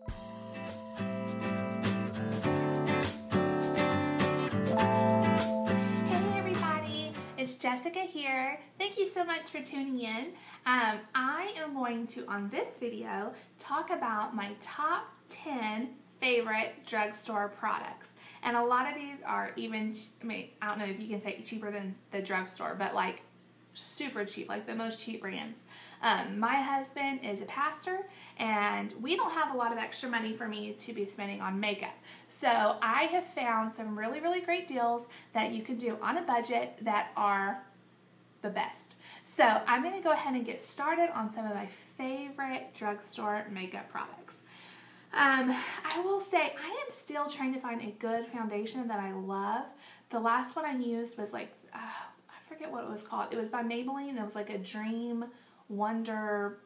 Hey everybody, it's Jessica here. Thank you so much for tuning in. I am going to, on this video, talk about my top 10 favorite drugstore products. And a lot of these are even, I don't know if you can say cheaper than the drugstore, but like super cheap, like the most cheap brands. My husband is a pastor and we don't have a lot of extra money for me to be spending on makeup. So I have found some really great deals that you can do on a budget that are the best. So I'm going to go ahead and get started on some of my favorite drugstore makeup products. I will say I am still trying to find a good foundation that I love. The last one I used was like, I forget what it was called. It was by Maybelline. It was like a Dream Wonder.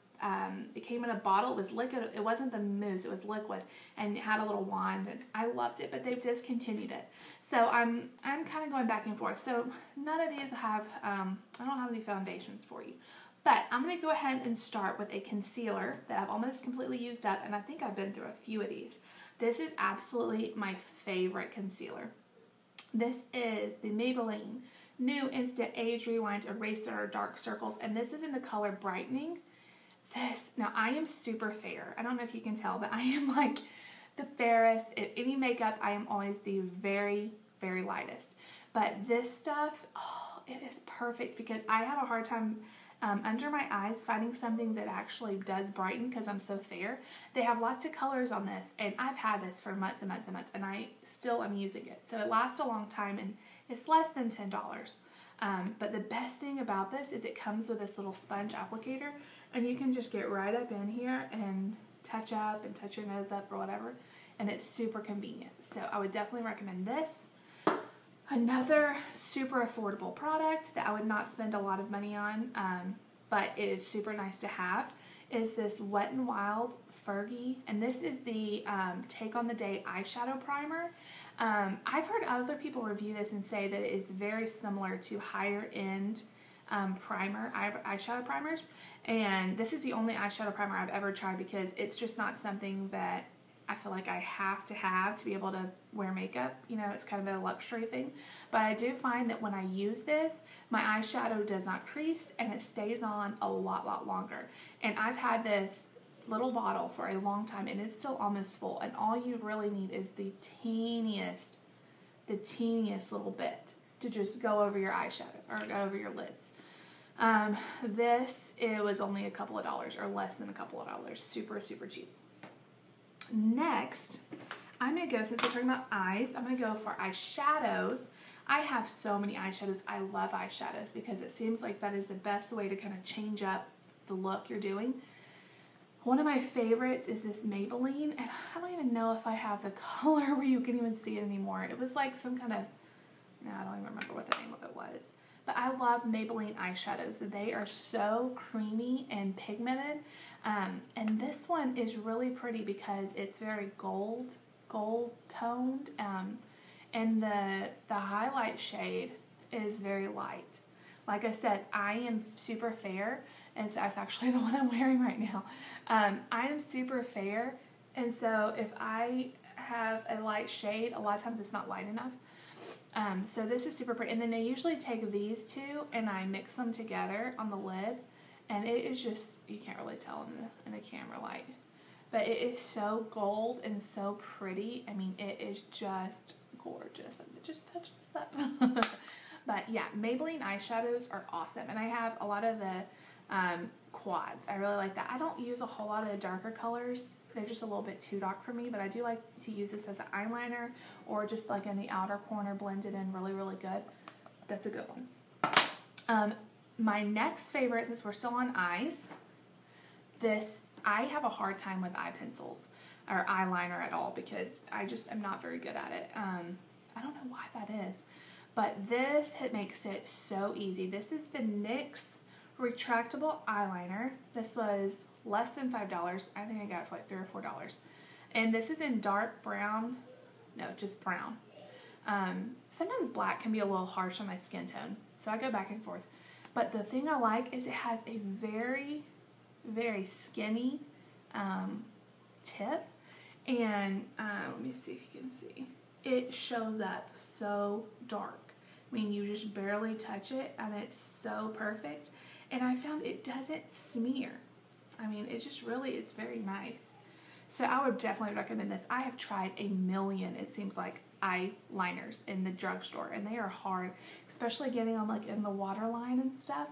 It came in a bottle. It was liquid. It wasn't the mousse. It was liquid, and it had a little wand, and I loved it. But they've discontinued it, so I'm kind of going back and forth. So none of these have. I don't have any foundations for you, but I'm going to go ahead and start with a concealer that I've almost completely used up, and I think I've been through a few of these. This is absolutely my favorite concealer. This is the Maybelline New Instant Age Rewind Eraser Dark Circles, and this is in the color Brightening. Now I am super fair. I don't know if you can tell, but I am like the fairest. In any makeup, I am always the very lightest. But this stuff, oh, it is perfect because I have a hard time under my eyes finding something that actually does brighten because I'm so fair. They have lots of colors on this, and I've had this for months and months and months, and I still am using it. So it lasts a long time, and it's less than $10. But the best thing about this is it comes with this little sponge applicator, and you can just get right up in here and touch up and touch your nose up or whatever, and it's super convenient. So I would definitely recommend this. Another super affordable product that I would not spend a lot of money on, but it is super nice to have, is this Wet n Wild Fergie, and this is the Take on the Day eyeshadow primer. I've heard other people review this and say that it is very similar to higher end eyeshadow primers, and this is the only eyeshadow primer I've ever tried because it's just not something that I feel like I have to be able to wear makeup. You know, it's kind of a luxury thing. But I do find that when I use this, my eyeshadow does not crease and it stays on a lot longer. And I've had this little bottle for a long time and it's still almost full. And all you really need is the teeniest little bit to just go over your eyeshadow or go over your lids. It was only a couple of dollars or less than a couple of dollars. Super cheap. Next, I'm going to go, since we're talking about eyes, I'm going to go for eyeshadows. I have so many eyeshadows. I love eyeshadows because it seems like that is the best way to kind of change up the look you're doing. One of my favorites is this Maybelline, and I don't even know if I have the color where you can even see it anymore. It was like some kind of, I don't even remember what the name of it was. But I love Maybelline eyeshadows. They are so creamy and pigmented. And this one is really pretty because it's very gold toned. And the highlight shade is very light. Like I said, I am super fair, and so that's actually the one I'm wearing right now. I am super fair, and so if I have a light shade, a lot of times it's not light enough. So this is super pretty. And then I usually take these two and I mix them together on the lid. And it is just, you can't really tell in the camera light. But it is so gold and so pretty. I mean, it is just gorgeous. Let me just touch this up. But yeah, Maybelline eyeshadows are awesome. And I have a lot of the quads. I really like that. I don't use a whole lot of the darker colors. They're just a little bit too dark for me, but I do like to use this as an eyeliner or just like in the outer corner, blend it in really good. That's a good one. My next favorite, since we're still on eyes, I have a hard time with eye pencils or eyeliner at all because I just am not very good at it. I don't know why that is, but this makes it so easy. This is the NYX retractable eyeliner. This was less than $5. I think I got it for like $3 or $4. And this is in dark brown. No, just brown. Sometimes black can be a little harsh on my skin tone, so I go back and forth. But the thing I like is it has a very, very skinny tip, And let me see if you can see. It shows up so dark. I mean, you just barely touch it, and it's so perfect. And I found it doesn't smear. I mean, it just really is very nice. So I would definitely recommend this. I have tried a million, it seems like, eyeliners in the drugstore, and they are hard, especially getting on like in the waterline and stuff,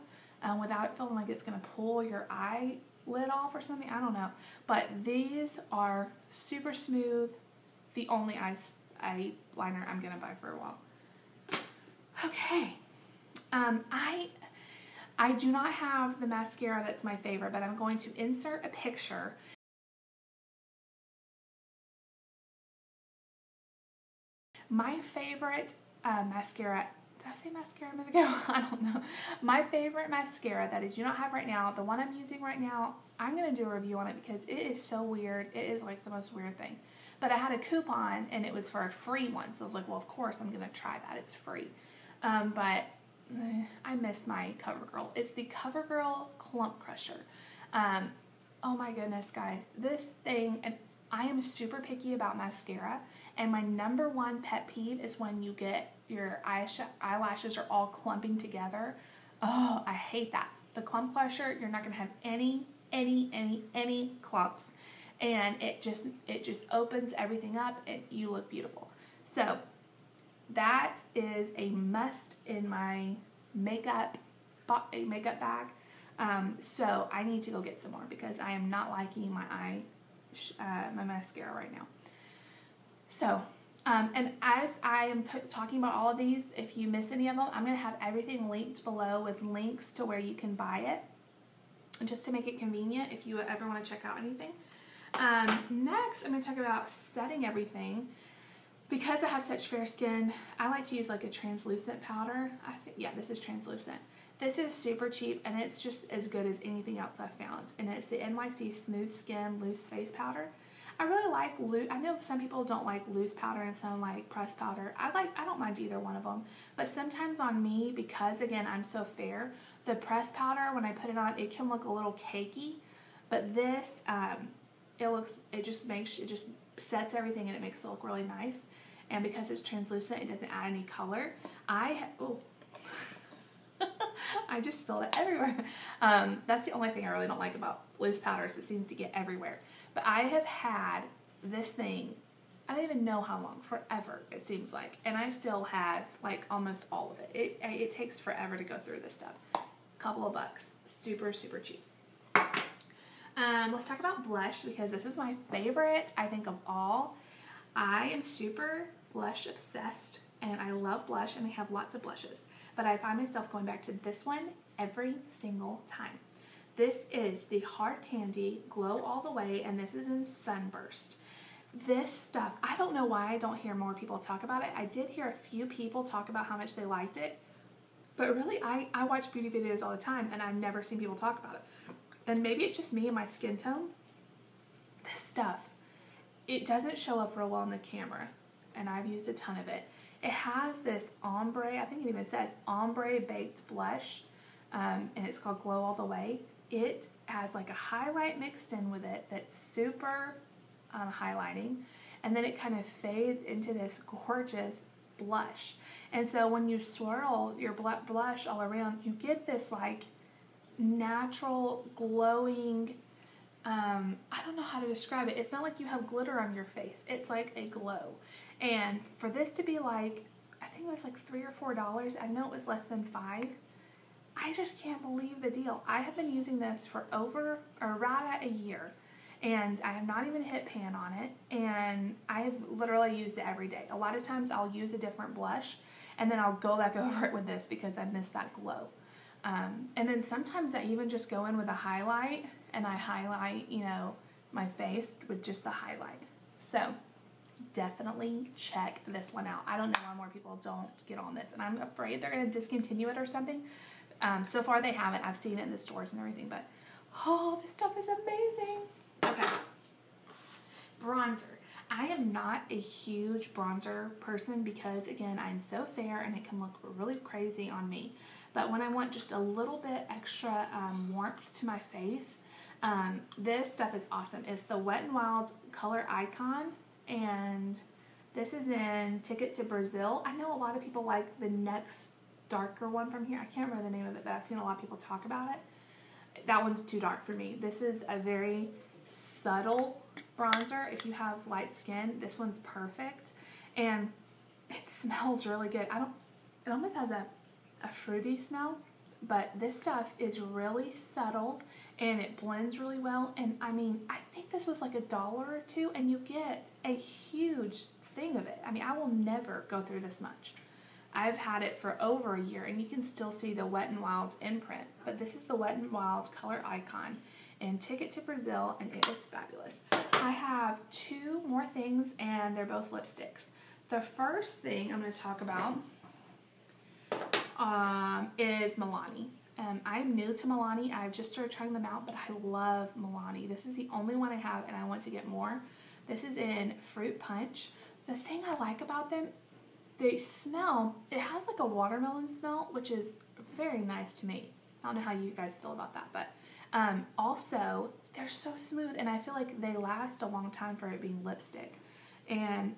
without it feeling like it's going to pull your eyelid off or something. I don't know. But these are super smooth. The only eyeliner I'm going to buy for a while. Okay. I do not have the mascara that's my favorite, but I'm going to insert a picture. My favorite mascara, did I say mascara a minute ago? I don't know. My favorite mascara that I do not have right now, the one I'm using right now, I'm going to do a review on it because it is so weird. It is like the most weird thing. But I had a coupon and it was for a free one. So I was like, well, of course I'm going to try that. It's free. But I miss my CoverGirl. It's the CoverGirl Clump Crusher. Oh my goodness, guys. This thing, and I am super picky about mascara, and my number one pet peeve is when you get your eyelashes are all clumping together. Oh, I hate that. The Clump Crusher, you're not going to have any clumps, and it just opens everything up, and you look beautiful. So that is a must in my makeup bag. So I need to go get some more because I am not liking my my mascara right now. So, and as I am talking about all of these, if you miss any of them, I'm going to have everything linked below with links to where you can buy it, just to make it convenient if you ever want to check out anything. Next, I'm going to talk about setting everything. Because I have such fair skin, I like to use like a translucent powder. Yeah, this is translucent. This is super cheap, and it's just as good as anything else I've found. And it's the NYC Smooth Skin Loose Face Powder. I really like loose. I know some people don't like loose powder and some like pressed powder. I don't mind either one of them. But sometimes on me, because again I'm so fair, the pressed powder, when I put it on, it can look a little cakey. But this, it just sets everything, and it makes it look really nice. And because it's translucent, it doesn't add any color. I just spilled it everywhere. That's the only thing I really don't like about loose powders. It seems to get everywhere. But I have had this thing, I don't even know how long, forever it seems like. And I still have like almost all of it. It takes forever to go through this stuff. Couple of bucks. Super, super cheap. Let's talk about blush, because this is my favorite, I think, of all. I am super blush obsessed, and I love blush, and I have lots of blushes. But I find myself going back to this one every single time. This is the Hard Candy Glow All the Way, and this is in Sunburst. This stuff, I don't know why I don't hear more people talk about it. I did hear a few people talk about how much they liked it, but really, I watch beauty videos all the time, and I've never seen people talk about it. And maybe it's just me and my skin tone. This stuff, it doesn't show up real well on the camera, and I've used a ton of it. It has this ombre, I think it even says ombre baked blush, and it's called Glow All the Way. It has like a highlight mixed in with it that's super highlighting, and then it kind of fades into this gorgeous blush. And so when you swirl your blush all around, you get this like natural glowing, I don't know how to describe it. It's not like you have glitter on your face. It's like a glow. And for this to be like, I think it was like $3 or $4. I know it was less than $5. I just can't believe the deal. I have been using this for right at a year, and I have not even hit pan on it, and I have literally used it every day. A lot of times I'll use a different blush, and then I'll go back over it with this because I miss that glow. And then sometimes I even just go in with a highlight, and I highlight, my face with just the highlight. So definitely check this one out. I don't know why more people don't get on this, and I'm afraid they're going to discontinue it or something. So far they haven't. I've seen it in the stores and everything, but oh, this stuff is amazing. Okay. Bronzer. I am not a huge bronzer person because, again, I'm so fair and it can look really crazy on me. But when I want just a little bit extra warmth to my face, This stuff is awesome. It's the Wet n Wild Color Icon, and this is in Ticket to Brazil. I know a lot of people like the next darker one from here. I can't remember the name of it, but I've seen a lot of people talk about it. That one's too dark for me. This is a very subtle bronzer. If you have light skin, this one's perfect. And it smells really good. It almost has a fruity smell, but this stuff is really subtle and it blends really well. And I mean, I think this was like $1 or $2 and you get a huge thing of it. I mean, I will never go through this much. I've had it for over a year and you can still see the Wet n Wild imprint, but this is the Wet n Wild Color Icon in Ticket to Brazil, and it is fabulous. I have 2 more things and they're both lipsticks. The first thing I'm going to talk about is Milani. I'm new to Milani. I've just started trying them out, but I love Milani. This is the only one I have and I want to get more. This is in Fruit Punch. The thing I like about them, they smell, it has like a watermelon smell, which is very nice to me. I don't know how you guys feel about that, but also they're so smooth and I feel like they last a long time for it being lipstick. And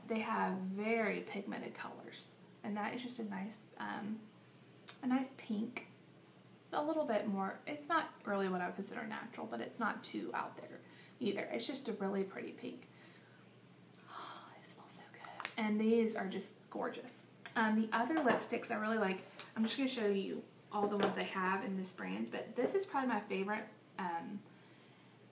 they have very pigmented colors, and that is just a nice pink. It's a little bit more, it's not really what I would consider natural, but it's not too out there either. It's just a really pretty pink. Oh, it smells so good. And these are just gorgeous. The other lipsticks I really like, I'm just going to show you all the ones I have in this brand, but this is probably my favorite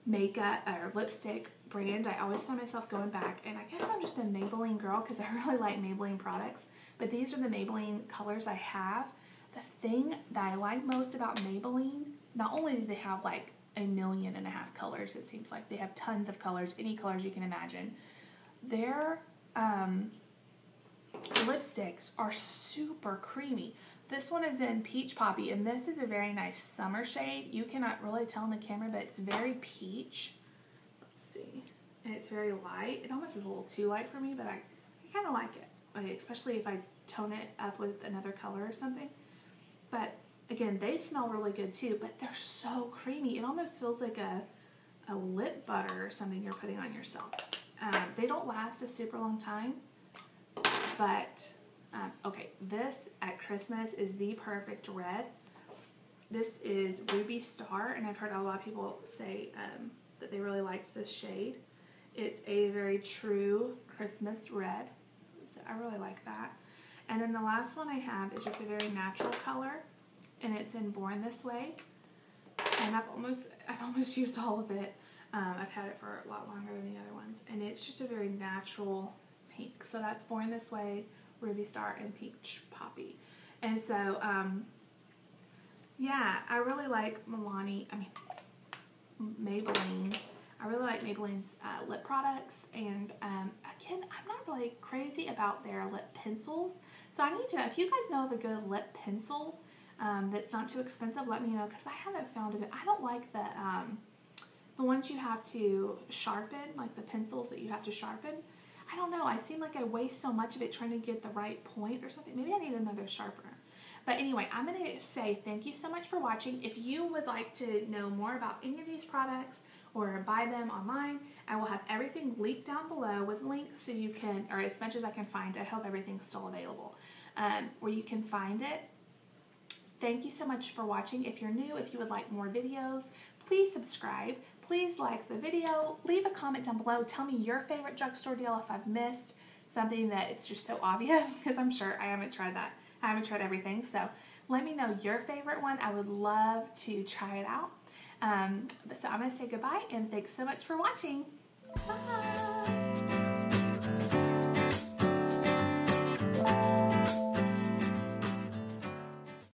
makeup or lipstick brand. I always find myself going back, and I guess I'm just a Maybelline girl because I really like Maybelline products, but these are the Maybelline colors I have. The thing that I like most about Maybelline, not only do they have like 1.5 million colors, it seems like they have tons of colors, any colors you can imagine. Their lipsticks are super creamy. This one is in Peach Poppy, and this is a very nice summer shade. You cannot really tell in the camera, but it's very peach. Let's see. And it's very light. It almost is a little too light for me, but I kind of like it, especially if I tone it up with another color or something. But again, they smell really good too, but they're so creamy. It almost feels like a lip butter or something you're putting on yourself. They don't last a super long time, but okay, this at Christmas is the perfect red. This is Ruby Star, and I've heard a lot of people say that they really liked this shade. It's a very true Christmas red, so I really like that. And then the last one I have is just a very natural color, and it's in Born This Way. And I've almost used all of it. I've had it for a lot longer than the other ones, and it's just a very natural pink. So that's Born This Way, Ruby Star, and Peach Poppy. And so, yeah, I really like Maybelline. I really like Maybelline's lip products, and again, I'm not really crazy about their lip pencils. So I need to know, if you guys know of a good lip pencil that's not too expensive, let me know, because I haven't found a good. I don't like the ones you have to sharpen, like the pencils that you have to sharpen. I don't know, I seem like I waste so much of it trying to get the right point or something. Maybe I need another sharpener. But anyway, I'm going to say thank you so much for watching. If you would like to know more about any of these products or buy them online, I will have everything linked down below with links so you can, or as much as I can find. I hope everything's still available, where you can find it. Thank you so much for watching. If you're new, if you would like more videos, please subscribe. Please like the video. Leave a comment down below. Tell me your favorite drugstore deal if I've missed something that it's just so obvious, because I'm sure I haven't tried that. I haven't tried everything, so let me know your favorite one. I would love to try it out. So I'm going to say goodbye, and thanks so much for watching. Bye!